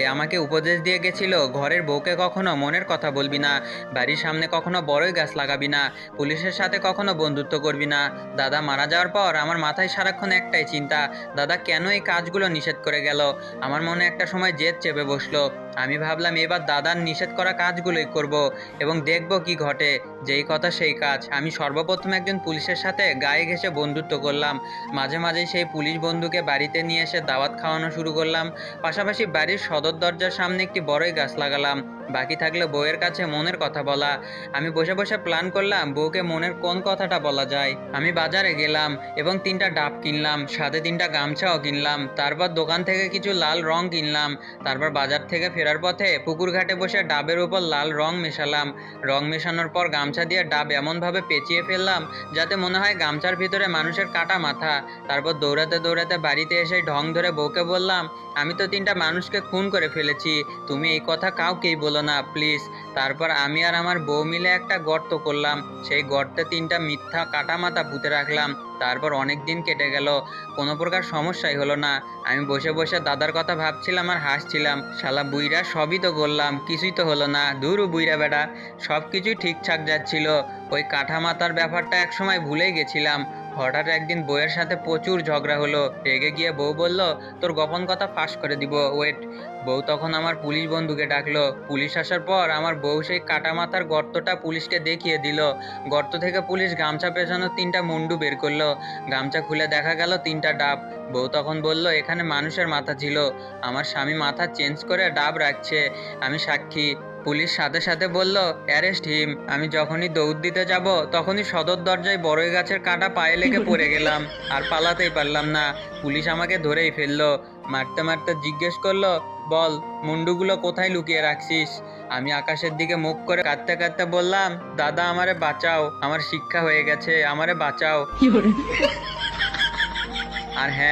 আমাকে উপদেশ দিয়ে গেছিল, ঘরের বউকে কখনো মনের কথা বলবি না, বাড়ির সামনে কখনো বড়ই গাছ লাগাবি না, পুলিশের সাথে কখনো বন্ধুত্ব করবি না। দাদা মারা যাওয়ার পর আমার মাথায় সারাক্ষণ একটাই চিন্তা, দাদা কেন এই কাজগুলো নিষেধ করে গেল। আমার মনে একটা সময় জেদ চেপে বসলো। আমি ভাবলাম এবার দাদার নিষেধ করা কাজগুলোই করব এবং দেখব কি ঘটে। যেই কথা সেই কাজ, আমি সর্বপ্রথম একজন পুলিশের সাথে গায়ে ঘেঁষে বন্ধুত্ব করলাম। মাঝে মাঝে সেই পুলিশ বন্ধুকে বাড়িতে নিয়ে এসে দাওয়াত খাওয়ানো শুরু করলাম। পাশাপাশি বাড়ির সদর দরজার সামনে একটি বড়ই গাছ লাগালাম। বাকি থাকলে বউয়ের কাছে মনের কথা বলা। আমি বসে বসে প্ল্যান করলাম বউকে মনের কোন কথাটা বলা যায়। আমি বাজারে গেলাম এবং 3টা ডাব কিনলাম, সাথে 3টা গামছাও কিনলাম। তারপর দোকান থেকে কিছু লাল রং কিনলাম। তারপর বাজার থেকে ফেরার পথে পুকুর ঘাটে বসে ডাবের উপর লাল রং মেশালাম। রং মেশানোর পর গামছা দিয়ে ডাব এমনভাবে পেঁচিয়ে ফেললাম যাতে মনে হয় গামছার ভিতরে মানুষের কাটা মাথা। তারপর দৌড়াতে দৌড়াতে বাড়িতে এসে ঢং ধরে বউকে বললাম, আমি তো 3টা মানুষকে খুন করে ফেলেছি, তুমি এই কথা কাউকেই বলো না প্লিজ। তারপর আমি আর আমার বউ মিলে একটা গর্ত করলাম, সেই গর্তে 3টা মিথ্যা কাটা মাথা পুঁতে রাখলাম। তারপর অনেক দিন কেটে গেল, কোনো প্রকার সমস্যাই হলো না। আমি বসে বসে দাদার কথা ভাবছিলাম আর হাসছিলাম, শালা বুইরা সবই তো করলাম, কিছুই তো হলো না, ধুরু বুইরা বেটা। সব কিছুই ঠিকঠাক যাচ্ছিল। ওই কাঠা মাথার ব্যাপারটা একসময় ভুলেই গেছিলাম। হঠাৎ একদিন বউয়ের সাথে প্রচুর ঝগড়া হলো। রেগে গিয়ে বউ বলল, তোর গোপন কথা ফাঁস করে দিব, ওয়েট। বউ তখন আমার পুলিশ বন্ধুকে ডাকলো। পুলিশ আসার পর আমার বউ সেই কাটা মাথার গর্তটা পুলিশকে দেখিয়ে দিল। গর্ত থেকে পুলিশ গামছা পেঁচানো 3টা মুন্ডু বের করলো। গামছা খুলে দেখা গেল 3টা ডাব। বউ তখন বলল, এখানে মানুষের মাথা ছিল। আমার স্বামী মাথা চেঞ্জ করে ডাব রাখছে, আমি সাক্ষী। পুলিশ সাথে সাথে বলল, অ্যারেস্ট হিম। আমি যখনই দৌড় দিতে যাব তখনই সদর দরজায় বড়ই গাছের কাঁটা পায়ে লেগে পড়ে গেলাম, আর পালাতেই পারলাম না। পুলিশ আমাকে ধরেই ফেললো। মারতে মারতে জিজ্ঞেস করলো, বল মুন্ডুগুলো কোথায় লুকিয়ে রাখছিস। আমি আকাশের দিকে মুখ করে কাঁদতে কাঁদতে বললাম, দাদা আমারে বাঁচাও, আমার শিক্ষা হয়ে গেছে, আমারে বাঁচাও। আর হ্যাঁ,